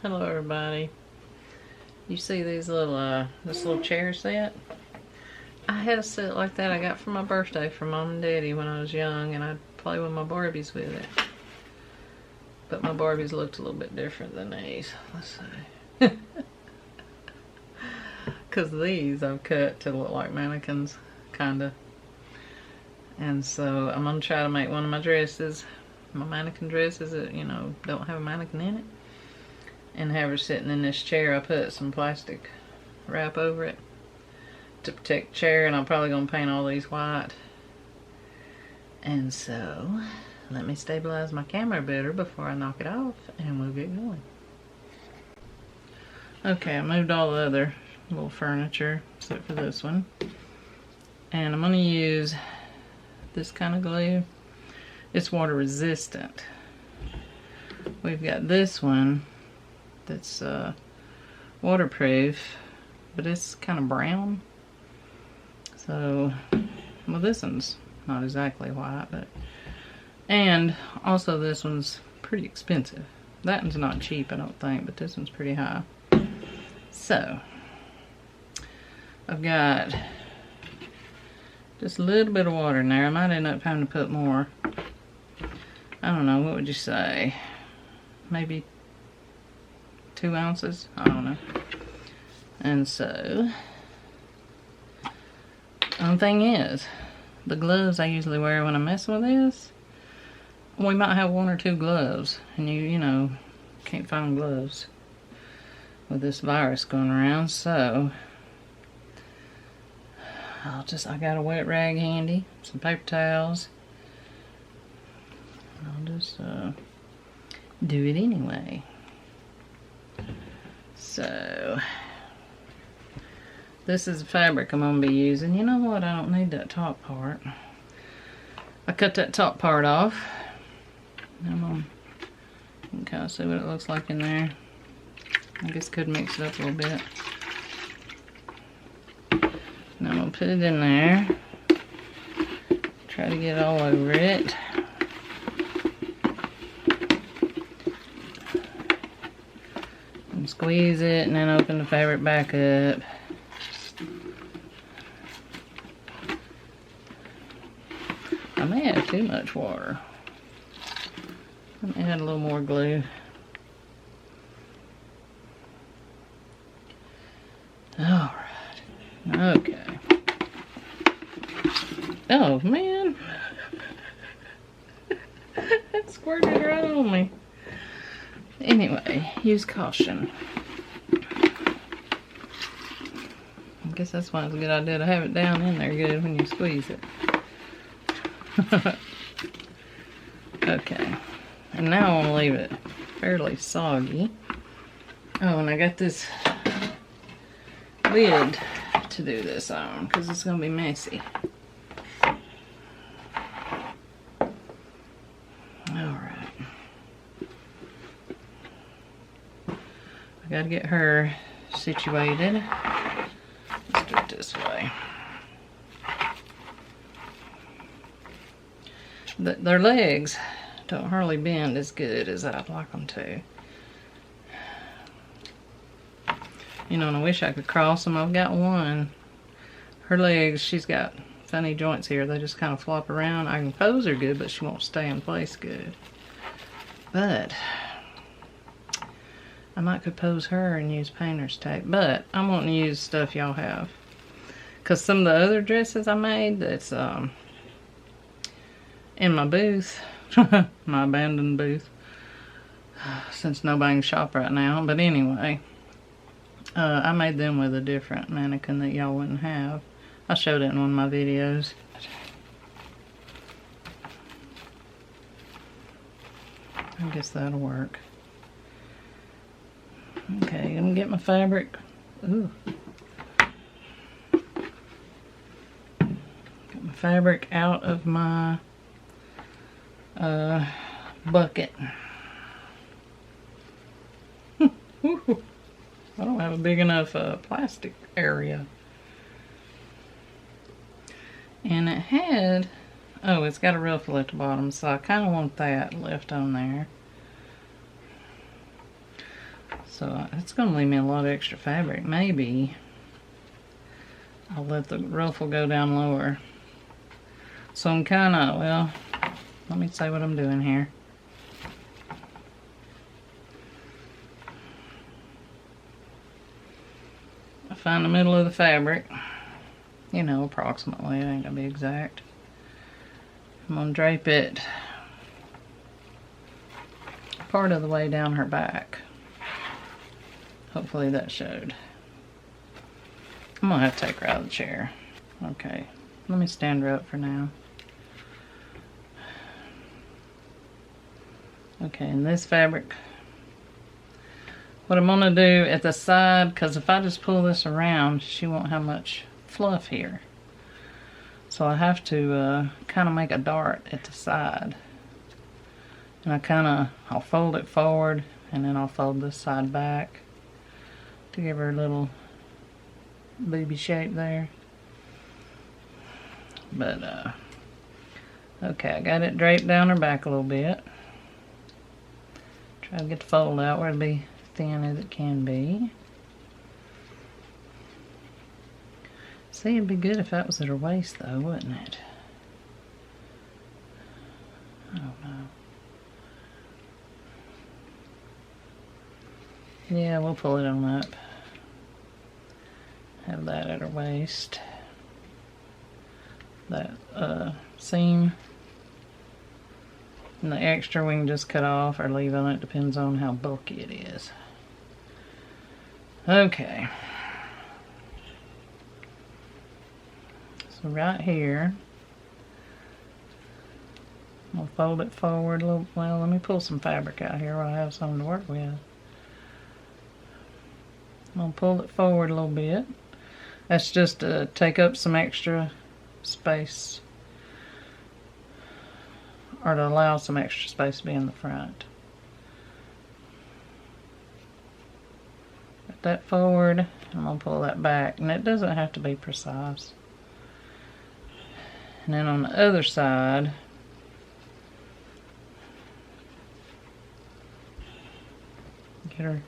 Hello everybody. You see these little this little chair set? I had a set like that I got for my birthday from Mom and Daddy when I was young, and I'd play with my Barbies with it. But my Barbies looked a little bit different than these. Let's see. Because these I've cut to look like mannequins, kinda. And so I'm gonna try to make one of my dresses, my mannequin dresses that, you know, don't have a mannequin in it, and have her sitting in this chair. I put some plastic wrap over it to protect the chair, and I'm probably gonna paint all these white. And so let me stabilize my camera better before I knock it off, and we'll get going. Okay, I moved all the other little furniture except for this one, and I'm gonna use this kind of glue. It's water resistant. We've got this one that's waterproof, but it's kind of brown. So, well, this one's not exactly white, but, and also this one's pretty expensive. That one's not cheap, I don't think, but this one's pretty high. So, I've got just a little bit of water in there. I might end up having to put more. I don't know, what would you say? Maybe 2 ounces? I don't know. And so, the thing is, the gloves I usually wear when I'm messing with this, we might have 1 or 2 gloves, and you know, can't find gloves with this virus going around, so I got a wet rag handy, some paper towels. I'll just do it anyway. So, this is the fabric I'm going to be using. You know what? I don't need that top part. I cut that top part off. I'm going to kind of see what it looks like in there. I guess could mix it up a little bit. Now I'm going to put it in there. Try to get all over it. And squeeze it and then open the fabric back up. I may have too much water. Let me add a little more glue. Alright. Okay. Oh man. That squirted right on me. Anyway, use caution. I guess that's why it's a good idea to have it down in there good when you squeeze it. Okay. And now I'm going to leave it fairly soggy. Oh, and I got this lid to do this on because it's going to be messy. Alright. I got to get her situated. Let's do it this way. Their legs don't hardly bend as good as I'd like them to. You know, and I wish I could cross them. I've got one. Her legs, she's got funny joints here. They just kind of flop around. I can pose her good, but she won't stay in place good. But I might could pose her and use painter's tape. But I'm wanting to use stuff y'all have. Because some of the other dresses I made that's in my booth, my abandoned booth, since nobody can shop right now. But anyway, I made them with a different mannequin that y'all wouldn't have. I showed it in one of my videos. I guess that'll work. Okay, I'm gonna get my fabric. Ooh. Get my fabric out of my bucket. I don't have a big enough plastic area. And it had, oh, it's got a ruffle at the bottom, so I kind of want that left on there. So it's going to leave me a lot of extra fabric. Maybe I'll let the ruffle go down lower. So I'm kind of, well, let me say what I'm doing here. I find the middle of the fabric, you know, approximately, it ain't gonna be exact. I'm gonna drape it part of the way down her back. Hopefully that showed. I'm gonna have to take her out of the chair. Okay, let me stand her up for now. Okay, and this fabric, what I'm gonna do at the side, because if I just pull this around, she won't have much fluff here. So I have to kind of make a dart at the side. And I'll fold it forward, and then I'll fold this side back to give her a little booby shape there. But, okay, I got it draped down her back a little bit. Try to get the fold out where it'll be thin as it can be. See, it'd be good if that was at her waist though, wouldn't it? I don't know. Yeah, we'll pull it on up. Have that at her waist. That seam. And the extra we can just cut off or leave on it, depends on how bulky it is. Okay. So right here, I'm gonna fold it forward a little. Well, let me pull some fabric out here while I have something to work with. I'm gonna pull it forward a little bit. That's just to take up some extra space, or to allow some extra space to be in the front. Put that forward, I'm gonna pull that back, and it doesn't have to be precise. And then on the other side, get her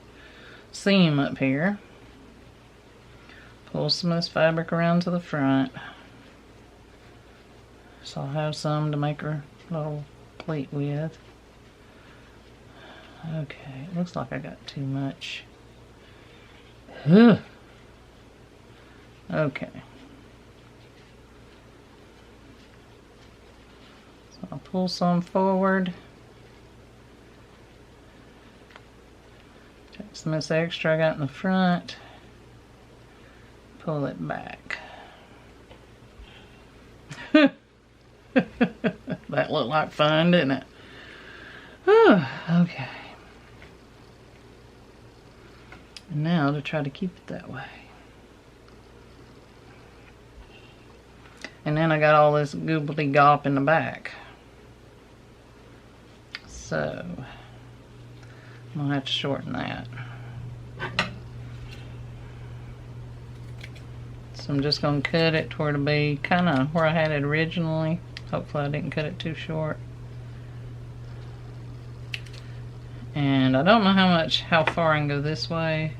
seam up here. Pull some of this fabric around to the front. So I'll have some to make her little pleat with. Okay, it looks like I got too much. Okay. So I'll pull some forward. Take some of this extra I got in the front. Pull it back. That looked like fun, didn't it? Okay. And now to try to keep it that way. And then I got all this gobbly-gob in the back. So, I'm gonna have to shorten that. So I'm just gonna cut it to where it'll be kind of where I had it originally. Hopefully I didn't cut it too short. And I don't know how far I can go this way.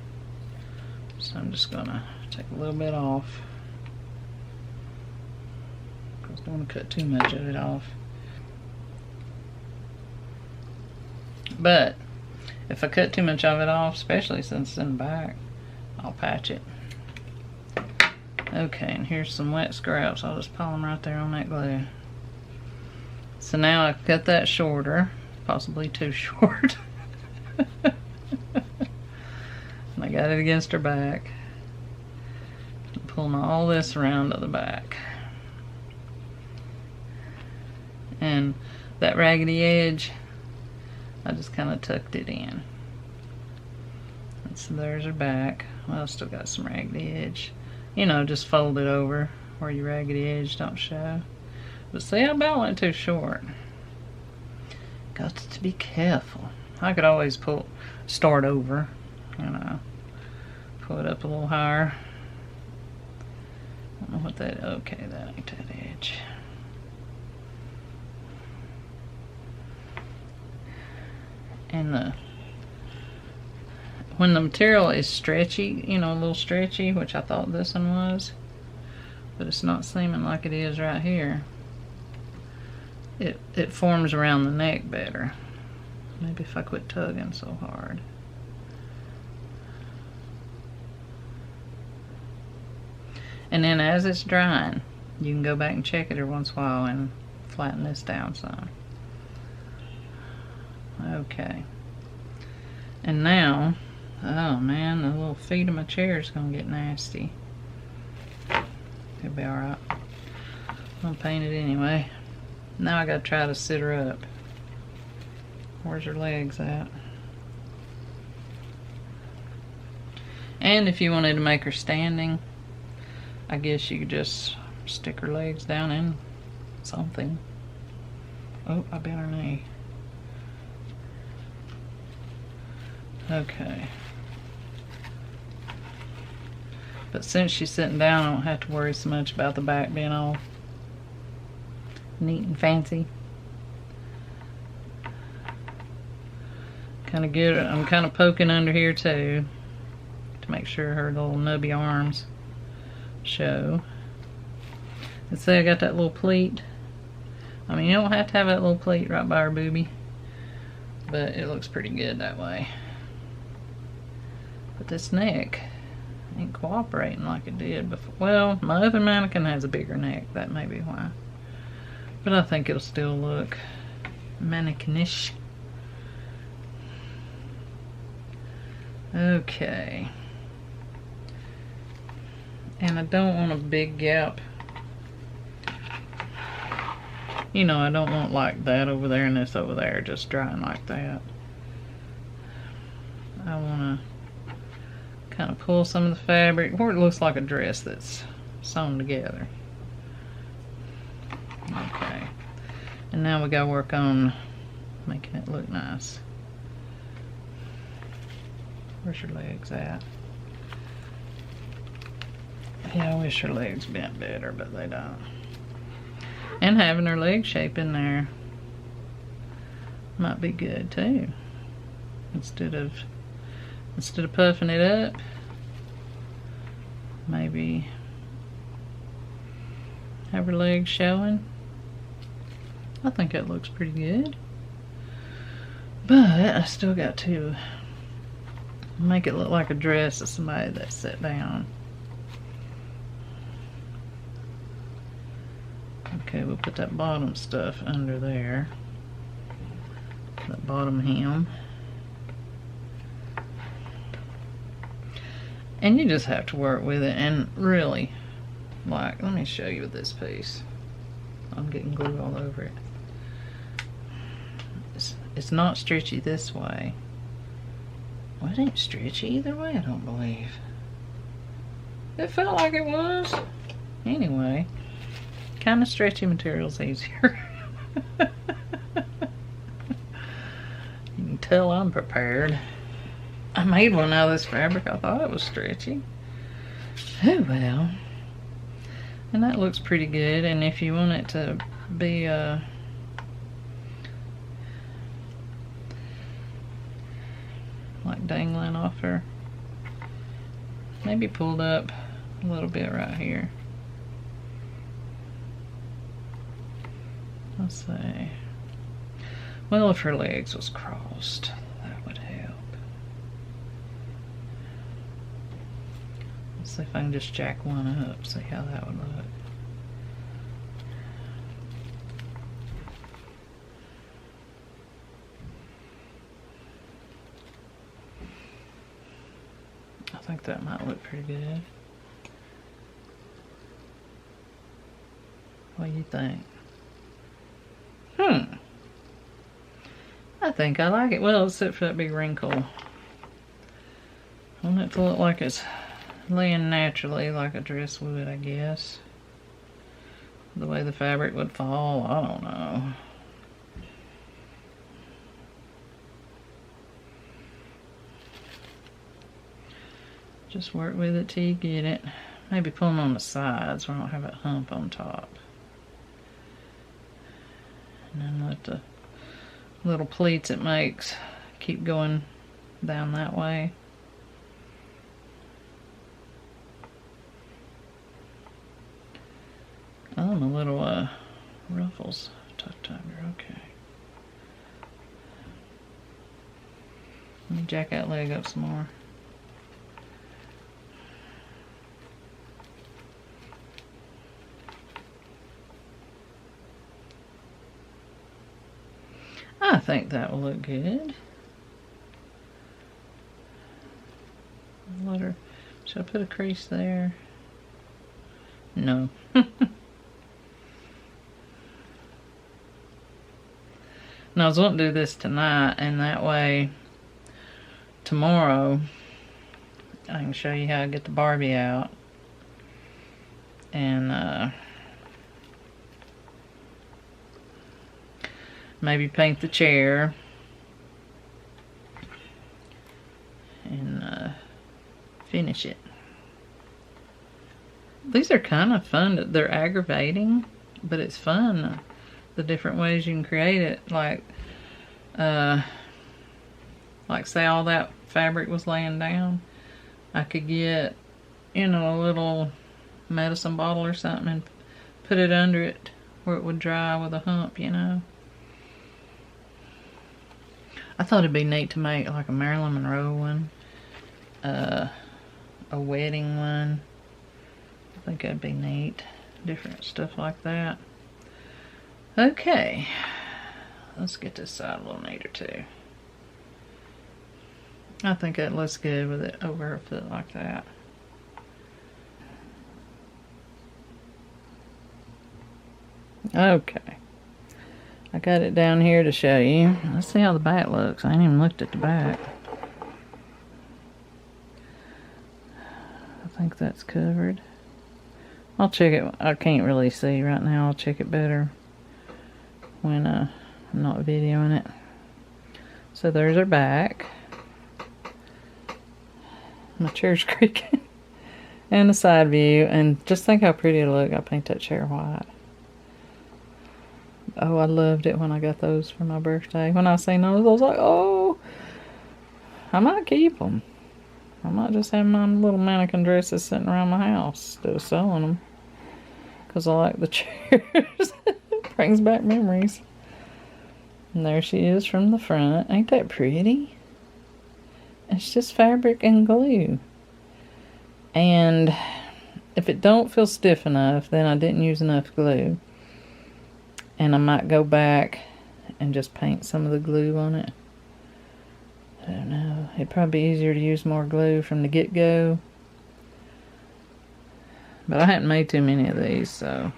So I'm just gonna take a little bit off. Because I don't want to cut too much of it off. But if I cut too much of it off, especially since it's in the back, I'll patch it. Okay, and here's some wet scraps. I'll just pile them right there on that glue. So now I've cut that shorter, possibly too short. And I got it against her back. I'm pulling all this around to the back. And that raggedy edge, I just kind of tucked it in. And so there's her back. Well, I still got some raggedy edge. You know, just fold it over where your raggedy edge don't show. But see, I about went too short. Got to be careful. I could always start over, you know, pull it up a little higher. I don't know what that, okay, that ain't that edge. And when the material is stretchy, you know, a little stretchy, which I thought this one was, but it's not seeming like it is right here. It forms around the neck better. Maybe if I quit tugging so hard. And then as it's drying, you can go back and check it every once in a while and flatten this down some. Okay. And now, oh man, the little feet of my chair is gonna get nasty. It'll be alright. I'm gonna paint it anyway. Now I gotta try to sit her up. Where's her legs at? And if you wanted to make her standing, I guess you could just stick her legs down in something. Oh, I bent her knee. Okay. But since she's sitting down, I don't have to worry so much about the back being all neat and fancy. Kind of good. I'm kind of poking under here too to make sure her little nubby arms show. Let's say I got that little pleat. I mean, you don't have to have that little pleat right by her boobie, but it looks pretty good that way. But this neck ain't cooperating like it did before. Well, my other mannequin has a bigger neck. That may be why. But I think it'll still look mannequinish. Okay. And I don't want a big gap. You know, I don't want like that over there and this over there just drying like that. I want to kind of pull some of the fabric where it looks like a dress that's sewn together. Okay. And now we got to work on making it look nice. Where's your legs at? Yeah, I wish her legs bent better, but they don't. And having her leg shape in there might be good too. Instead of puffing it up, maybe have her legs showing. I think that looks pretty good. But I still got to make it look like a dress of somebody that sat down. Okay, we'll put that bottom stuff under there. That bottom hem. And you just have to work with it and really, like, let me show you with this piece. I'm getting glue all over it. It's not stretchy this way. Well, it ain't stretchy either way, I don't believe. It felt like it was. Anyway, kind of stretchy material's easier. You can tell I'm prepared. I made one out of this fabric. I thought it was stretchy. Oh well. And that looks pretty good. And if you want it to be like dangling off her, maybe pulled up a little bit right here. Let's see. Well, if her legs was crossed, that would help. Let's see if I can just jack one up, see how that would look. I think that might look pretty good. What do you think? I think I like it. Well, except for that big wrinkle. I want it to look like it's laying naturally, like a dress would, I guess. The way the fabric would fall, I don't know. Just work with it till you get it. Maybe pull them on the sides so I don't have that hump on top. And then let the little pleats it makes keep going down that way. my little ruffles tucked under. Okay. Let me jack that leg up some more. I think that will look good. Let her, should I put a crease there? No. Now I was wanting to do this tonight, and that way tomorrow I can show you how to get the Barbie out and maybe paint the chair and finish it. These are kind of fun. They're aggravating, but it's fun. The different ways you can create it. Like say all that fabric was laying down, I could get, you know, a little medicine bottle or something and put it under it where it would dry with a hump, you know. I thought it'd be neat to make like a Marilyn Monroe one, a wedding one. I think that'd be neat. Different stuff like that. Okay, let's get this side a little neater too. I think that looks good with it over her foot like that. Okay, I got it down here to show you. Let's see how the back looks. I ain't even looked at the back. I think that's covered. I'll check it. I can't really see right now. I'll check it better when I'm not videoing it. So there's her back. My chair's creaking. And the side view. And just think how pretty it'll look. I paint that chair white. Oh, I loved it when I got those for my birthday. When I seen those, I was like, oh, I might keep them. I might just have my little mannequin dresses sitting around my house instead of selling them. Because I like the chairs. It brings back memories. And there she is from the front. Ain't that pretty? It's just fabric and glue. And if it don't feel stiff enough, then I didn't use enough glue. And I might go back and just paint some of the glue on it. I don't know. It'd probably be easier to use more glue from the get-go. But I hadn't made too many of these, so.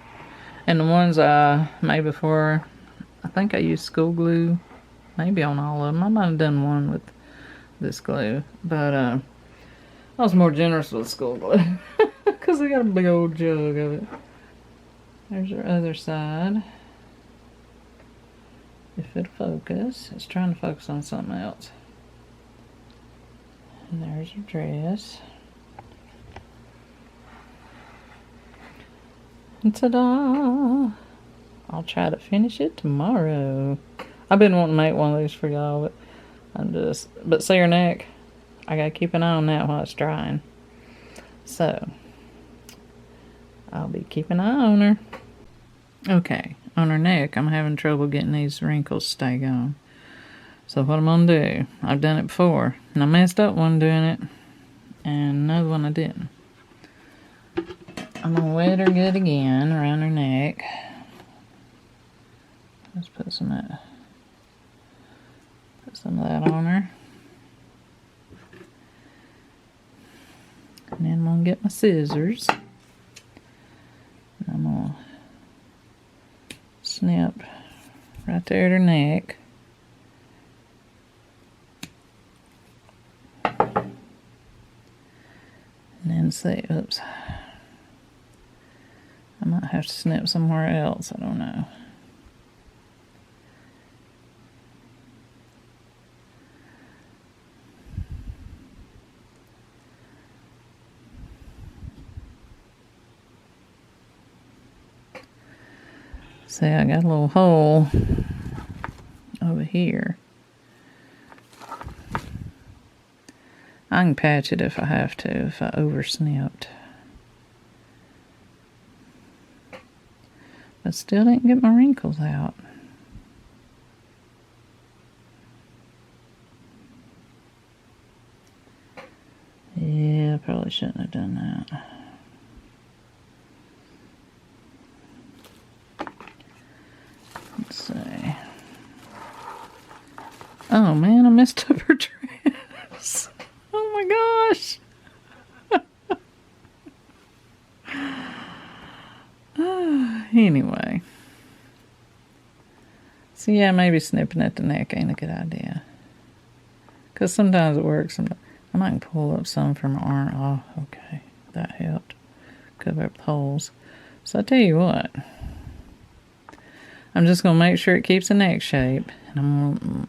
And the ones I made before, I think I used school glue. Maybe on all of them. I might have done one with this glue. But I was more generous with school glue. Because I got a big old jug of it. There's our other side. If it'll focus. It's trying to focus on something else. And there's her dress. And ta-da! I'll try to finish it tomorrow. I've been wanting to make one of these for y'all, but see her neck? I gotta keep an eye on that while it's drying. So, I'll be keeping an eye on her. Okay, on her neck, I'm having trouble getting these wrinkles to stay gone. So what I'm gonna do, I've done it before, and I messed up one doing it, and another one I didn't. I'm gonna wet her good again around her neck. Let's put some of that on her. And then I'm gonna get my scissors. And I'm gonna snip right there at her neck. And then see, oops. I might have to snip somewhere else, I don't know. See, I got a little hole over here. I can patch it if I have to, if I over snipped. I still didn't get my wrinkles out. Yeah, I probably shouldn't have done that. Let's see. Oh man, I messed up her dress. Oh my gosh. Anyway. So yeah, maybe snipping at the neck ain't a good idea. Because sometimes it works. Sometimes I might pull up some from my arm. Oh, okay. That helped. Cover up holes. So I tell you what. I'm just going to make sure it keeps the neck shape. And I'm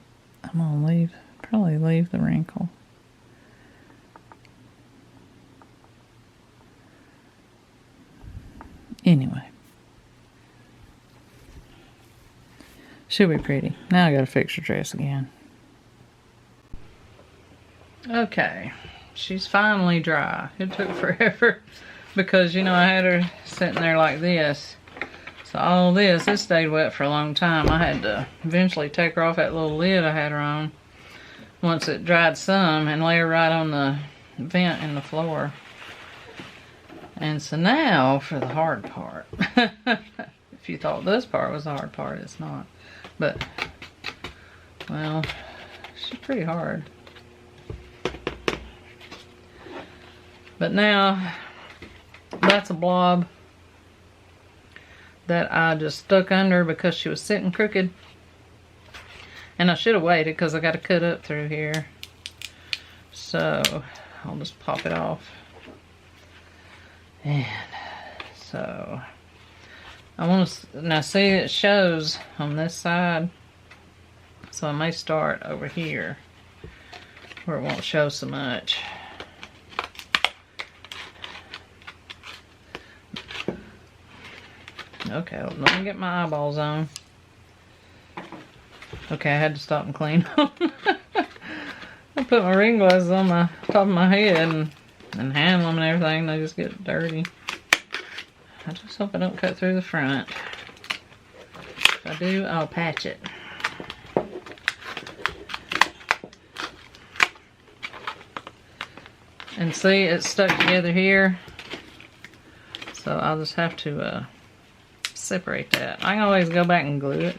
going to probably leave the wrinkle. Anyway. Should be pretty. Now I got to fix her dress again. Okay. She's finally dry. It took forever because, you know, I had her sitting there like this. So all this stayed wet for a long time. I had to eventually take her off that little lid I had her on once it dried some and lay her right on the vent in the floor. And so now for the hard part. If you thought this part was the hard part, it's not. But, well, she's pretty hard. But now, that's a blob that I just stuck under because she was sitting crooked. And I should have waited because I got to cut up through here. So, I'll just pop it off. And so, I want to, now see it shows on this side. So I may start over here where it won't show so much. Okay, let me get my eyeballs on. Okay, I had to stop and clean them. I put my ring glasses on the top of my head and handle them and everything. They just get dirty. I just hope I don't cut through the front. If I do, I'll patch it. And see, it's stuck together here. So I'll just have to separate that. I can always go back and glue it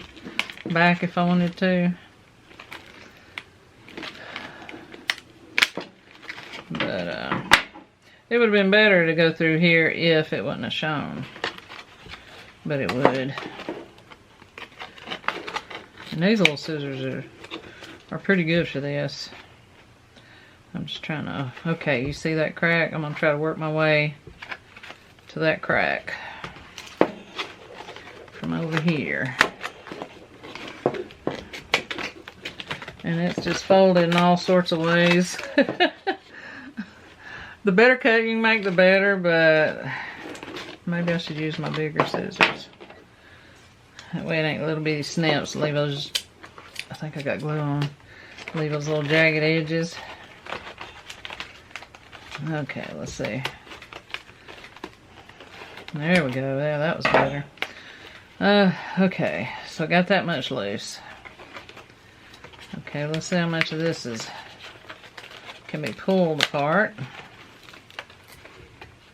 back if I wanted to. But it would have been better to go through here if it wouldn't have shown. But it would. And these little scissors are pretty good for this. I'm just trying to, okay, you see that crack? I'm going to try to work my way to that crack from over here. And it's just folded in all sorts of ways. The better cut you can make, the better, but maybe I should use my bigger scissors. That way it ain't little bitty snips. Leave those, I think I got glue on. Leave those little jagged edges. Okay, let's see. There we go. Yeah, that was better. Okay, so I got that much loose. Okay, let's see how much of this can be pulled apart.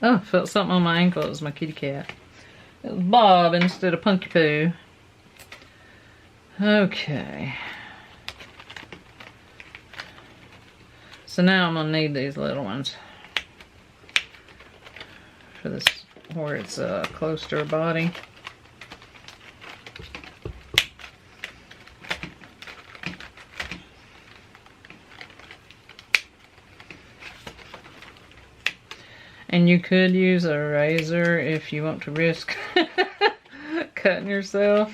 Oh, I felt something on my ankle. It was my kitty cat. It was Bob instead of Punky Poo. Okay. So now I'm gonna need these little ones for this where it's close to her body. And you could use a razor if you want to risk cutting yourself.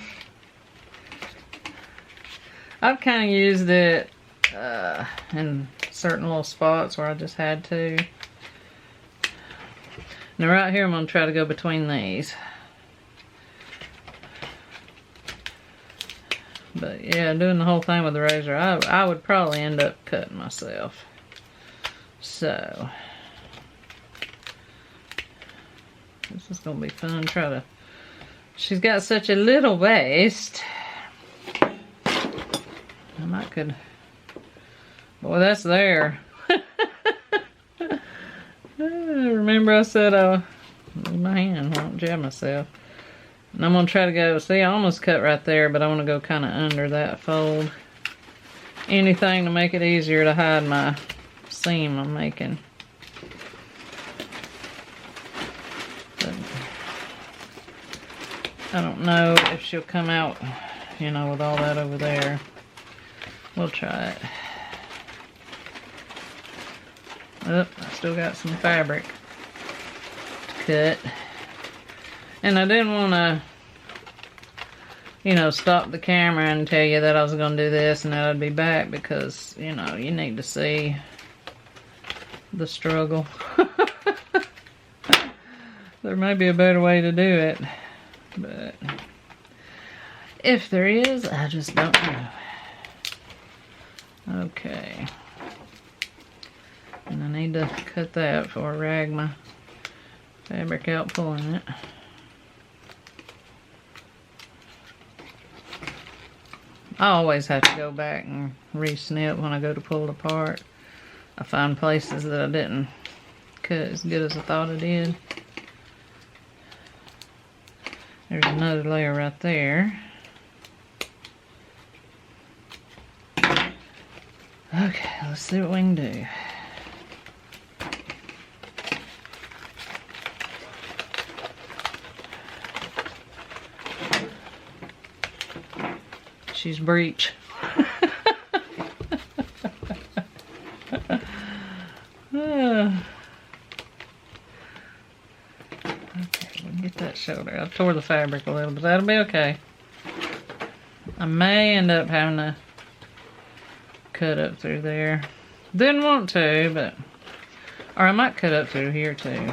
I've kind of used it in certain little spots where I just had to. Now right here I'm going to try to go between these. But yeah, doing the whole thing with the razor, I would probably end up cutting myself. So this is going to be fun. Try to She's got such a little waist. I might could... Boy, that's there. Remember I said leave my hand, I won't jab myself. And I'm going to try to go, see, I almost cut right there, but I want to go kind of under that fold. Anything to make it easier to hide my seam I'm making. But I don't know if she'll come out, you know, with all that over there. We'll try it. Oh, I still got some fabric to cut. And I didn't want to, you know, stop the camera and tell you that I was going to do this and that I'd be back because, you know, you need to see the struggle. There may be a better way to do it, but if there is, I just don't know. Okay. And I need to cut that before I rag my fabric out pulling it. I always have to go back and re-snip when I go to pull it apart. I find places that I didn't cut as good as I thought I did. There's another layer right there. Okay, let's see what we can do. She's breech. Okay, we'll get that shoulder. I tore the fabric a little, but that'll be okay. I may end up having to cut up through there. Didn't want to, but... Or I might cut up through here too.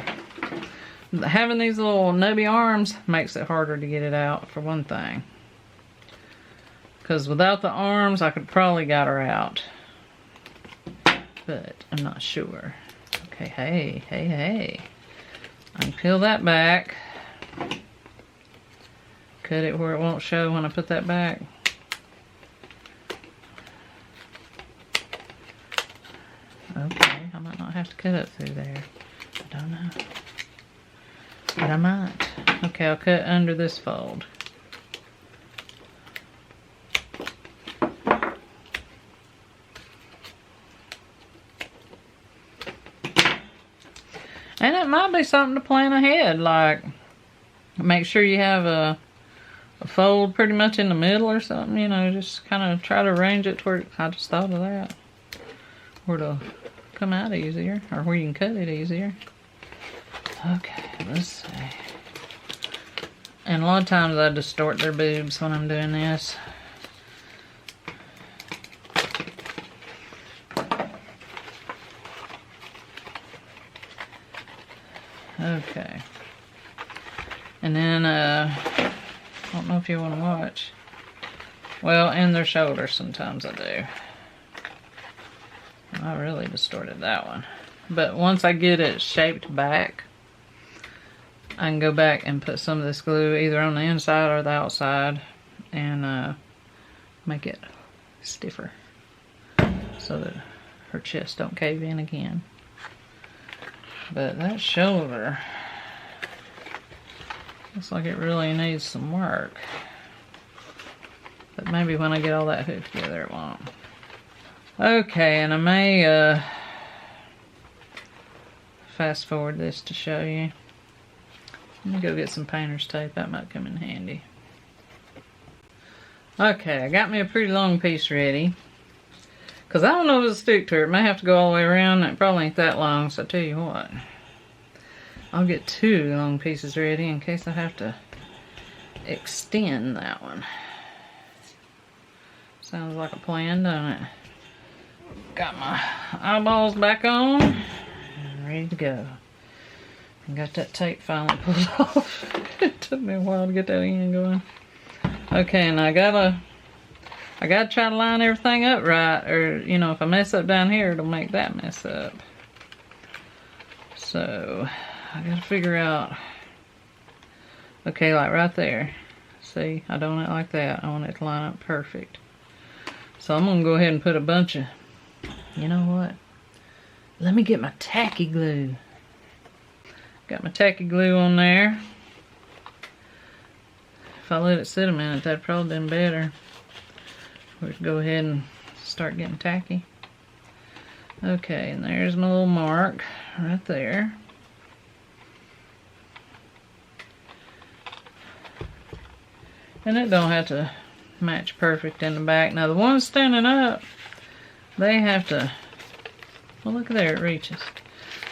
Having these little nubby arms makes it harder to get it out, for one thing. Because without the arms, I could probably got her out. But I'm not sure. Okay, hey. I can peel that back. Cut it where it won't show when I put that back. Okay, I might not have to cut up through there. I don't know. But I might. Okay, I'll cut under this fold. And it might be something to plan ahead, like make sure you have a fold pretty much in the middle or something, you know, just kind of try to arrange it to where, I just thought of that, where it'll come out easier, or where you can cut it easier. Okay, let's see. And a lot of times I distort their boobs when I'm doing this. Okay. And then, I don't know if you want to watch. Well, and their shoulders sometimes I do. I really distorted that one. But once I get it shaped back, I can go back and put some of this glue either on the inside or the outside and make it stiffer so that her chest don't cave in again. But that shoulder looks like it really needs some work. But maybe when I get all that hooked together it won't. Okay, and I may fast forward this to show you. Let me go get some painter's tape, that might come in handy. Okay, I got me a pretty long piece ready. Because I don't know if it'll stick to it. It may have to go all the way around. It probably ain't that long, so I tell you what. I'll get 2 long pieces ready in case I have to extend that one. Sounds like a plan, doesn't it? Got my eyeballs back on. And ready to go. And got that tape finally pulled off. It took me a while to get that end going. Okay, and I gotta try to line everything up right, or, you know, if I mess up down here, it'll make that mess up. So, I gotta figure out Okay, like right there. See, I don't want it like that. I want it to line up perfect. So I'm gonna go ahead and put a bunch of, you know what? Let me get my tacky glue. Got my tacky glue on there. If I let it sit a minute, that'd probably been better. We'll go ahead and start getting tacky. Okay, and there's my little mark right there. And it don't have to match perfect in the back. Now the ones standing up, they have to, well look there, it reaches.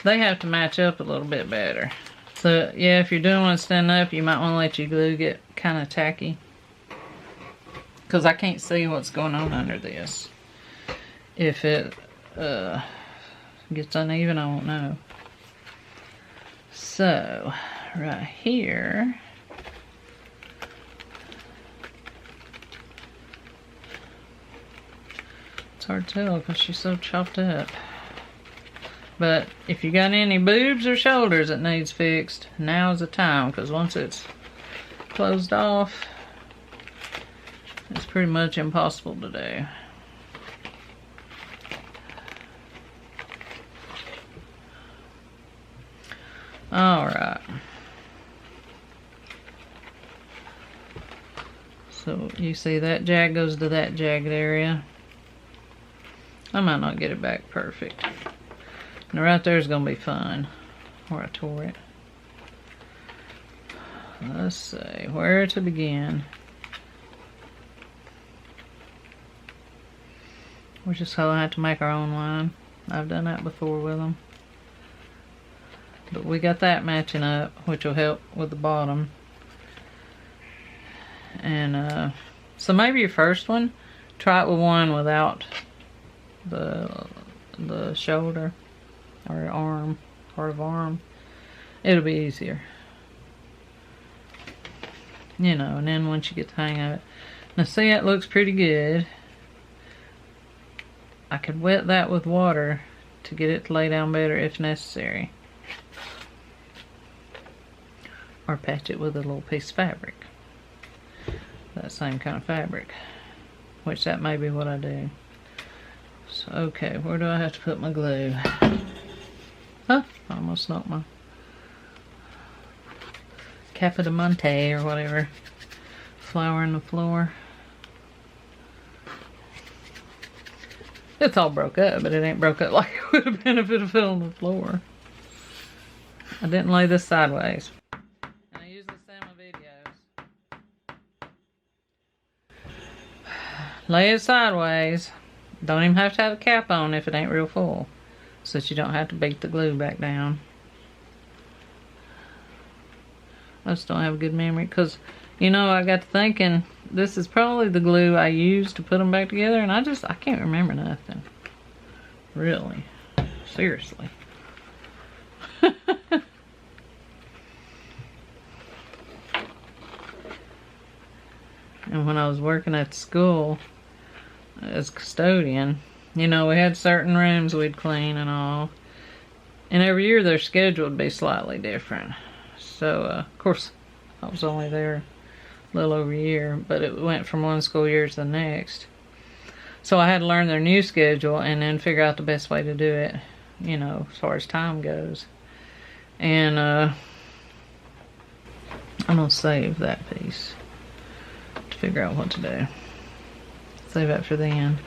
They have to match up a little bit better. So yeah, if you're doing one standing up, you might want to let your glue get kind of tacky. Because I can't see what's going on under this. If it gets uneven, I won't know. So, right here, it's hard to tell because she's so chopped up. But if you got any boobs or shoulders that needs fixed, now's the time, because once it's closed off, it's pretty much impossible to do. Alright. So you see that jag goes to that jagged area. I might not get it back perfect. Now right there is going to be fun where I tore it. Let's see, where to begin? We're just going to have to make our own line. I've done that before with them. But we got that matching up, which will help with the bottom. And so maybe your first one, try it with one without the shoulder or arm, part of arm. It'll be easier. You know, and then once you get the hang of it. Now see, it looks pretty good. I could wet that with water to get it to lay down better if necessary. Or patch it with a little piece of fabric. That same kind of fabric. Which that may be what I do. So, okay, where do I have to put my glue? Huh, I almost knocked my Capa de Monte or whatever flower in the floor. It's all broke up, but it ain't broke up like it would have been if it fell on the floor. I didn't lay this sideways. And I usually say in my videos, lay it sideways. Don't even have to have a cap on if it ain't real full, so that you don't have to beat the glue back down. I just don't have a good memory because, you know, I got to thinking this is probably the glue I used to put them back together, and I can't remember nothing. Really. Seriously. And when I was working at school as custodian, you know, we had certain rooms we'd clean and all. And every year their schedule would be slightly different. So, of course, I was only there a little over a year, but it went from one school year to the next. So I had to learn their new schedule and then figure out the best way to do it, you know, as far as time goes. And I'm going to save that piece to figure out what to do. Save that for the end.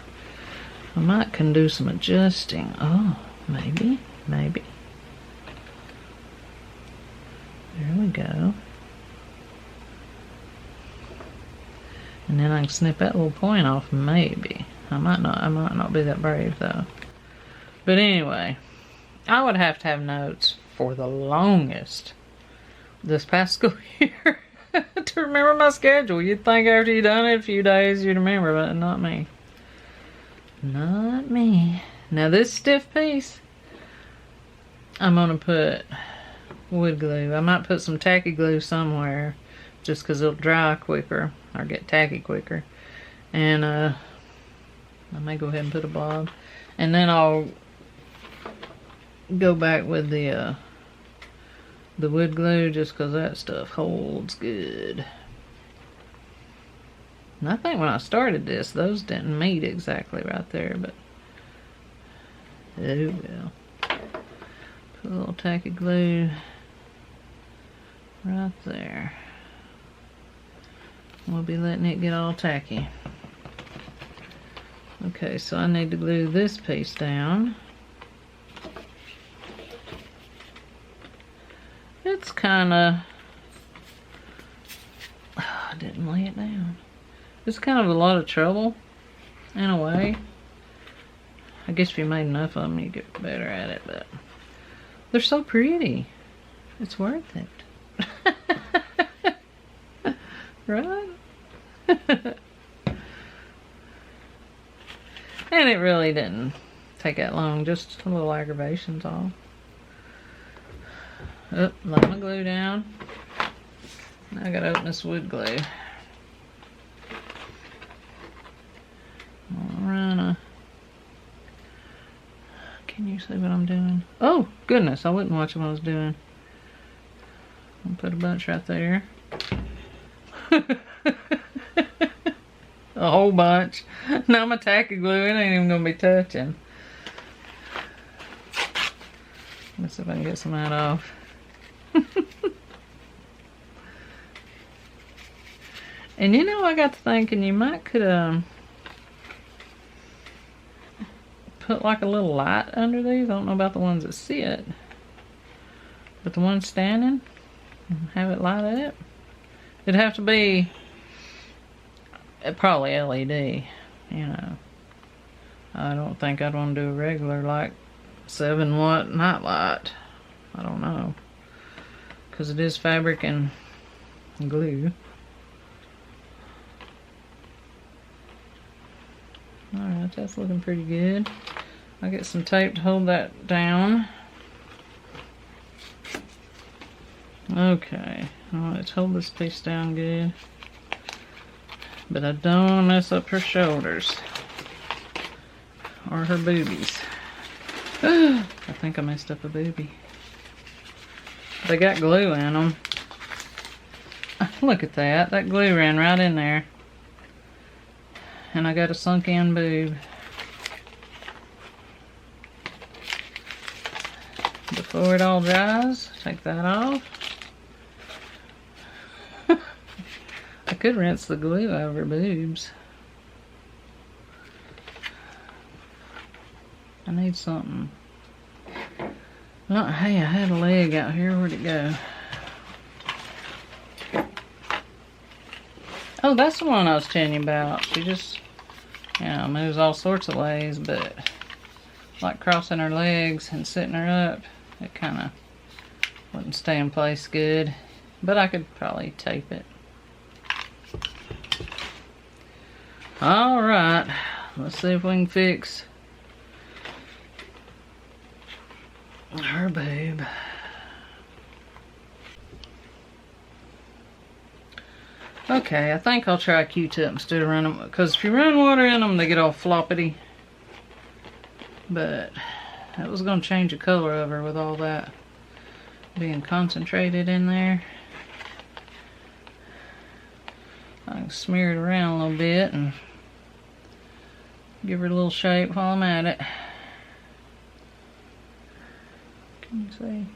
I might can do some adjusting. Oh, maybe. There we go. And then I can snip that little point off, maybe. I might not be that brave though. But anyway, I would have to have notes for the longest this past school year to remember my schedule. You'd think after you'd done it a few days you'd remember, but not me. Not me. Now this stiff piece, I'm gonna put wood glue. I might put some tacky glue somewhere just because it'll dry quicker or get tacky quicker. And I may go ahead and put a blob. And then I'll go back with the the wood glue just because that stuff holds good. And I think when I started this, those didn't meet exactly right there, but oh well. Put a little tacky glue right there. We'll be letting it get all tacky. Okay, so I need to glue this piece down. It's kinda, I didn't lay it down. It's kind of a lot of trouble, in a way. I guess if you made enough of them, you get better at it, but they're so pretty. It's worth it. Right? And it really didn't take that long, just a little aggravation's all. Oh, let my glue down. Now I gotta open this wood glue. I'll run a... Can you see what I'm doing? Oh, goodness, I wasn't watching what I was doing. I'll put a bunch right there. A whole bunch. Now my tacky glue, it ain't even gonna be touching. Let's see if I can get some of that off. And you know, I got to thinking you might could put like a little light under these. I don't know about the ones that sit, but the ones standing, have it light up. It'd have to be probably LED, you know. I don't think I'd want to do a regular like 7-watt night light. I don't know, because it is fabric and glue. Alright, that's looking pretty good. I'll get some tape to hold that down. Okay, let's hold this piece down good. But I don't want to mess up her shoulders or her boobies. I think I messed up a boobie. They got glue in them. Look at that. That glue ran right in there. And I got a sunk in boob. Before it all dries, take that off. I could rinse the glue over boobs. I need something. Oh, hey, I had a leg out here. Where'd it go? Oh, that's the one I was telling you about. She just, you know, moves all sorts of ways, but like crossing her legs and sitting her up, it kind of wouldn't stay in place good. But I could probably tape it. Alright, let's see if we can fix her boob. Okay, I think I'll try a Q-tip instead of running, because if you run water in them, they get all floppity. But that was going to change the color of her with all that being concentrated in there. I can smear it around a little bit and give her a little shape while I'm at it. Can you see?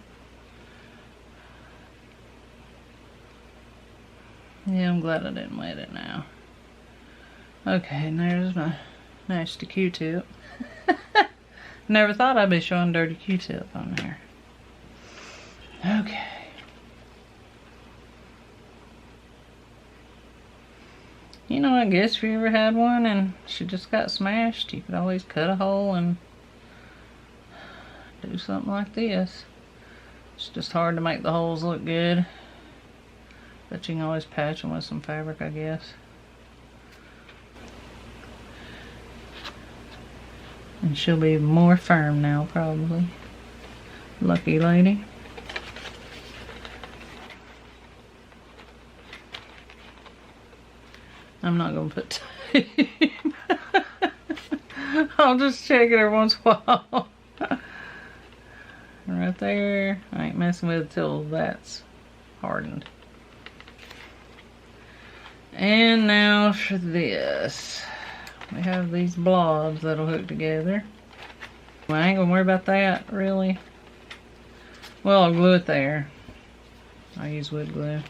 Yeah, I'm glad I didn't wet it now. Okay, and there's my nasty Q-tip. Never thought I'd be showing dirty Q-tip on there. Okay. You know, I guess if you ever had one and she just got smashed, you could always cut a hole and do something like this. It's just hard to make the holes look good. But you can always patch them with some fabric, I guess. And she'll be more firm now, probably. Lucky lady. I'm not gonna put tape. I'll just check it every once in a while. right there. I ain't messing with it till that's hardened. And now for this. We have these blobs that'll hook together. Well, I ain't gonna worry about that, really. Well, I'll glue it there. I use wood glue.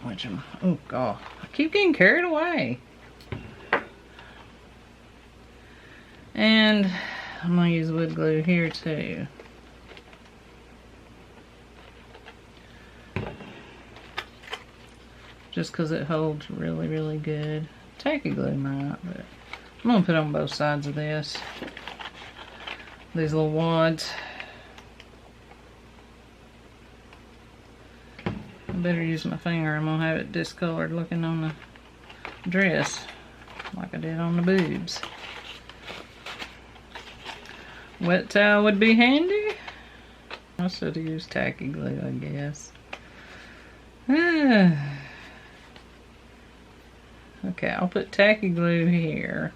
Which I'm, oh god, I keep getting carried away. And I'm gonna use wood glue here too. Just because it holds really, really good. Tacky glue might, but I'm gonna put on both sides of this. These little wads. I better use my finger. I'm gonna have it discolored looking on the dress, like I did on the boobs. Wet towel would be handy. I should have used tacky glue, I guess. Okay, I'll put tacky glue here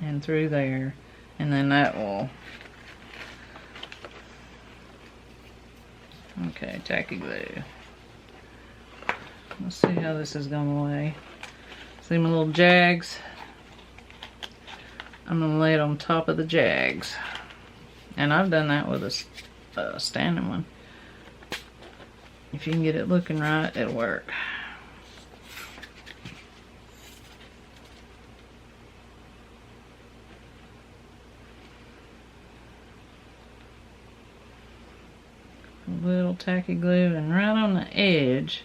and through there, and then that will. Okay, tacky glue. Let's see how this is gonna lay. See my little jags? I'm gonna lay it on top of the jags. And I've done that with a standing one. If you can get it looking right, it'll work. A little tacky glue, and right on the edge,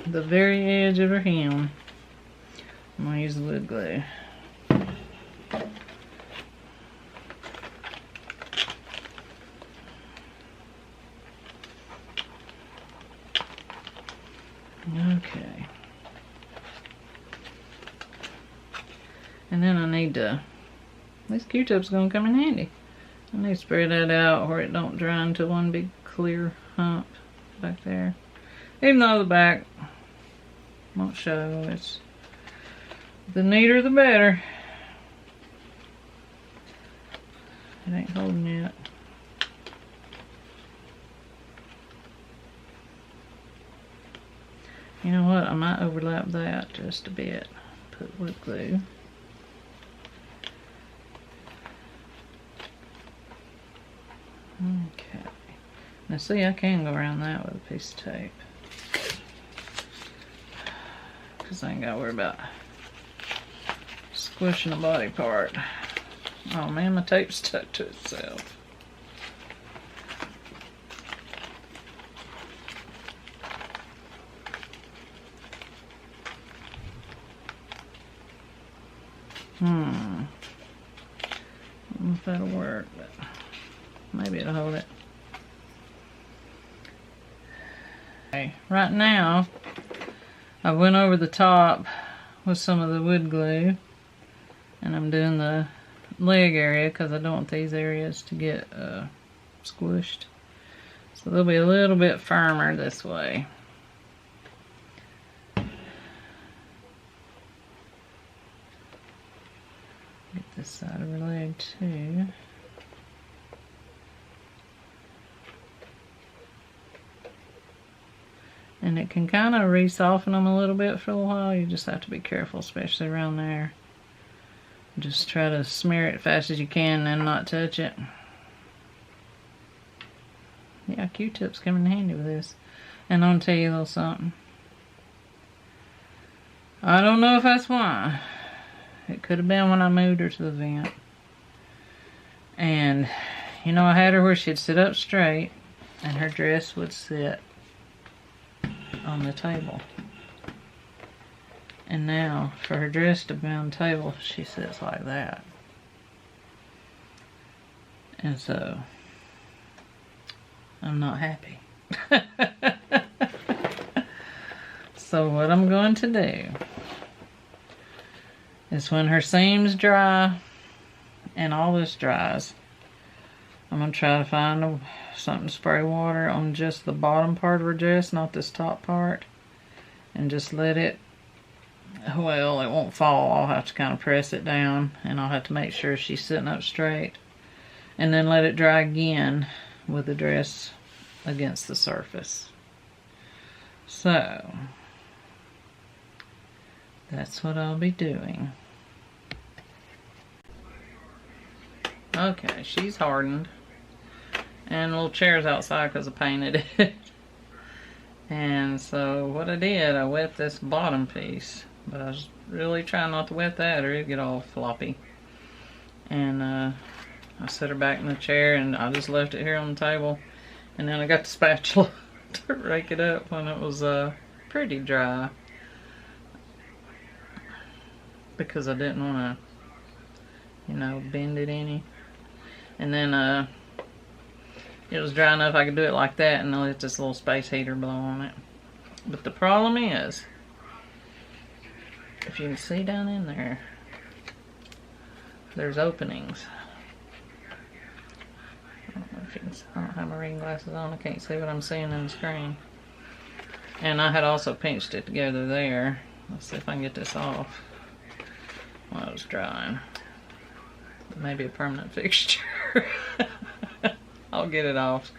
the very edge of her hem, I'm going to use the wood glue. Okay. And then I need to, this Q-tip's going to come in handy. I need to spread that out where it don't dry into one big clear hump back there. Even though the back won't show, it's the neater the better. It ain't holding yet. You know what? I might overlap that just a bit. Put wood glue. Okay. Now see, I can go around that with a piece of tape. Because I ain't got to worry about squishing the body part. Oh man, my tape stuck to itself. I don't know if that'll work, but maybe it'll hold it. Okay, right now, I went over the top with some of the wood glue, and I'm doing the leg area because I don't want these areas to get squished. So they'll be a little bit firmer this way. Get this side of her leg too. And it can kind of re-soften them a little bit for a while. You just have to be careful, especially around there. Just try to smear it as fast as you can and not touch it. Yeah, Q-tips come in handy with this. And I'm gonna tell you a little something. I don't know if that's why. It could have been when I moved her to the vent. And, you know, I had her where she'd sit up straight and her dress would sit on the table. And now, for her dress to be on the table, she sits like that. And so, I'm not happy. So what I'm going to do is when her seam's dry and all this dries, I'm going to try to find something to spray water on just the bottom part of her dress, not this top part, and just let it well, it won't fall. I'll have to kind of press it down, and I'll have to make sure she's sitting up straight. And then let it dry again with the dress against the surface. So, that's what I'll be doing. Okay, she's hardened. And the little chair's outside because I painted it. And so what I did, I wet this bottom piece. But I was really trying not to wet that or it'd get all floppy. And I set her back in the chair and I just left it here on the table. And then I got the spatula to rake it up when it was pretty dry. Because I didn't want to, you know, bend it any. And then it was dry enough I could do it like that and let this little space heater blow on it. But the problem is, if you can see down in there, there's openings. I don't know if you can see. I don't have my reading glasses on. I can't see what I'm seeing on the screen. And I had also pinched it together there. Let's see if I can get this off while it was drying. Maybe a permanent fixture. I'll get it off.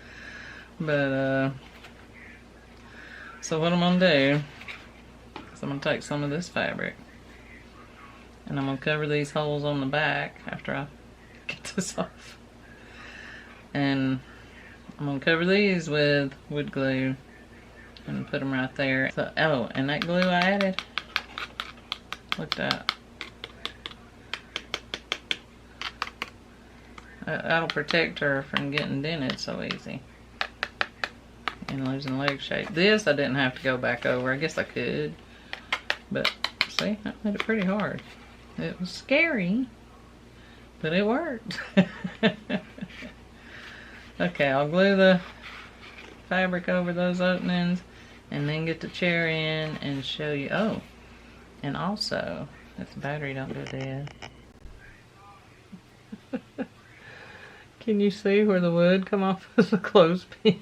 But, so what I'm going to do is I'm going to take some of this fabric and I'm going to cover these holes on the back after I get this off. And I'm going to cover these with wood glue and put them right there. So, oh, and that glue I added, look at that. That'll protect her from getting dented so easy and losing leg shape. This I didn't have to go back over. I guess I could, but see, I made it pretty hard. It was scary, but it worked. Okay, I'll glue the fabric over those openings and then get the chair in and show you. Oh, and also, if the battery don't go dead. Can you see where the wood come off of the clothespin?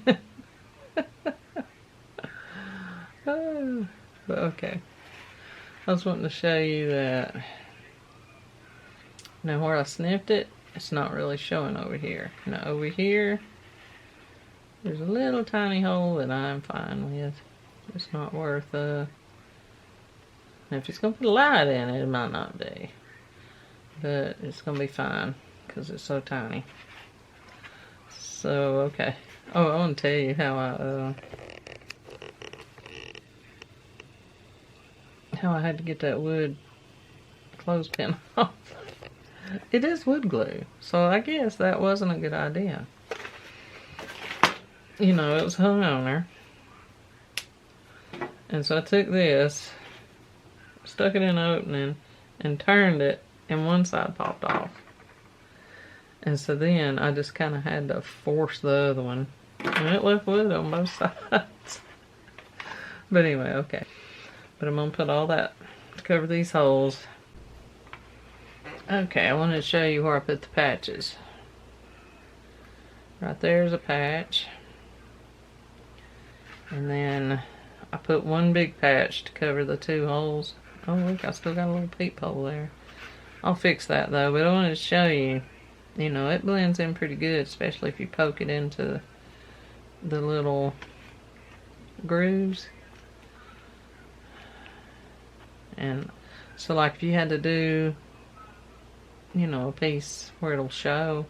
Oh, but okay. I was wanting to show you that. Now where I snipped it, it's not really showing over here. Now over here, there's a little tiny hole that I'm fine with. It's not worth, now if it's going to put a light in it, it might not be. But it's going to be fine, because it's so tiny. So, okay. Oh, I want to tell you how I had to get that wood clothespin off. It is wood glue, so I guess that wasn't a good idea. You know, it was hung on there. And so I took this, stuck it in the opening, and turned it, and one side popped off. And so then I just kind of had to force the other one. And it left wood on both sides. But anyway, okay. But I'm going to put all that to cover these holes. Okay, I wanted to show you where I put the patches. Right there's a patch. And then I put one big patch to cover the two holes. Oh look, I still got a little peephole there. I'll fix that though, but I wanted to show you, you know, it blends in pretty good, especially if you poke it into the little grooves. And so like if you had to do, you know, a piece where it'll show,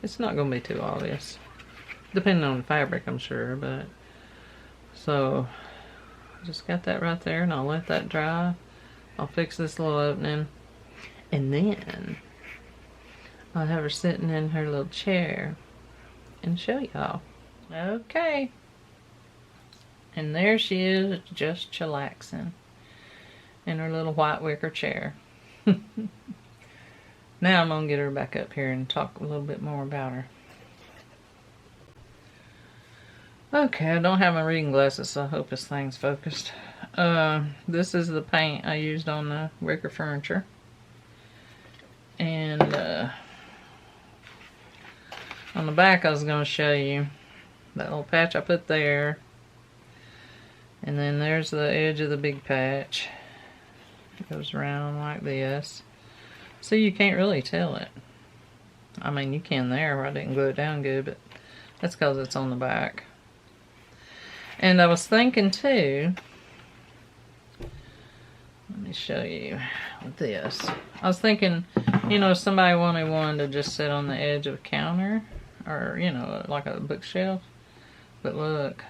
it's not going to be too obvious. Depending on the fabric, I'm sure, but so just got that right there and I'll let that dry. I'll fix this little opening and then I'll have her sitting in her little chair and show y'all. Okay. And there she is, just chillaxing in her little white wicker chair. Now I'm going to get her back up here and talk a little bit more about her. Okay, I don't have my reading glasses, so I hope this thing's focused. This is the paint I used on the wicker furniture. And on the back I was going to show you that little patch I put there. And then there's the edge of the big patch. It goes around like this. So you can't really tell it. I mean, you can there where I didn't glue it down good, but that's because it's on the back. And I was thinking too, let me show you this. I was thinking, you know, if somebody wanted one to just sit on the edge of a counter or, you know, like a bookshelf. But look,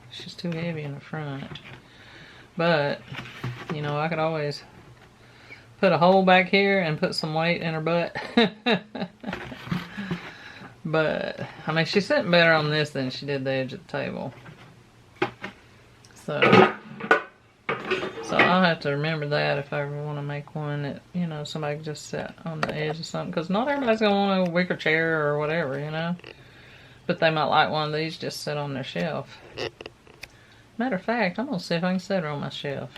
she's too heavy in the front. But, you know, I could always put a hole back here and put some weight in her butt. But, I mean, she's sitting better on this than she did the edge of the table. So I'll have to remember that if I ever want to make one that, you know, somebody can just sit on the edge of something. Because not everybody's going to want a wicker chair or whatever, you know. But they might like one of these just sit on their shelf. Matter of fact, I'm going to see if I can set her on my shelf.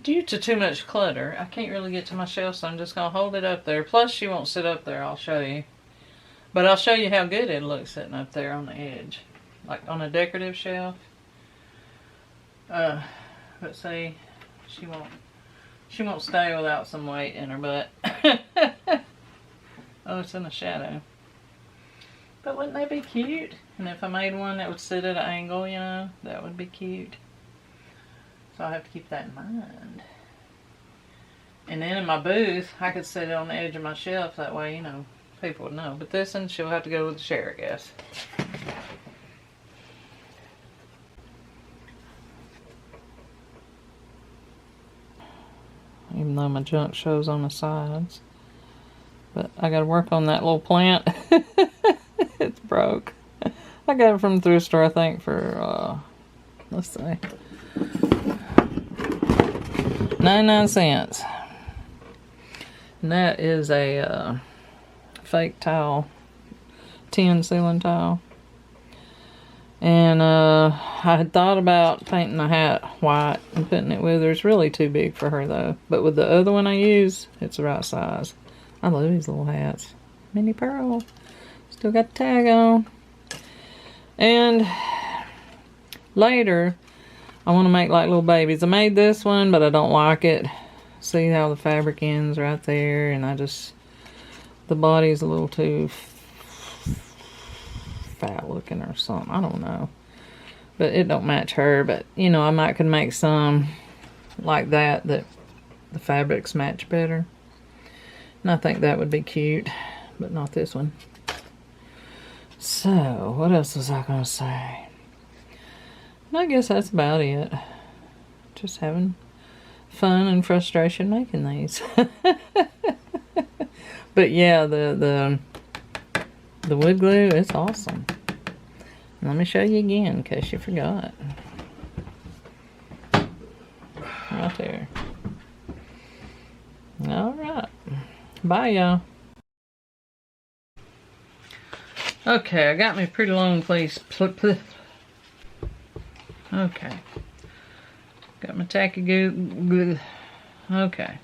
Due to too much clutter, I can't really get to my shelf, so I'm just going to hold it up there. Plus, she won't sit up there, I'll show you. But I'll show you how good it looks sitting up there on the edge. Like on a decorative shelf. But see, she won't stay without some weight in her butt. Oh, it's in the shadow. But wouldn't they be cute? And if I made one that would sit at an angle, you know, that would be cute. So I have to keep that in mind. And then in my booth, I could sit it on the edge of my shelf. That way, you know, people would know. But this one, she'll have to go with the chair, I guess. Even though my junk shows on the sides. But I gotta work on that little plant. It's broke. I got it from the thrift store, I think, for, let's see, 99 cents. And that is a fake tile, tin ceiling tile. And I had thought about painting the hat white and putting it with her. It's really too big for her though. But with the other one I use, it's the right size. I love these little hats. Mini Pearl. Still got the tag on. And later, I want to make like little babies. I made this one, but I don't like it. See how the fabric ends right there, and the body's a little too fat looking or something. I don't know. But it don't match her. But, you know, I might could make some like that the fabrics match better. And I think that would be cute, but not this one. So, what else was I going to say? I guess that's about it. Just having fun and frustration making these. But yeah, the wood glue is awesome. Let me show you again in case you forgot. Right there. Alright. Bye, y'all. Okay, I got me a pretty long piece. Okay. Got my tacky glue. Okay.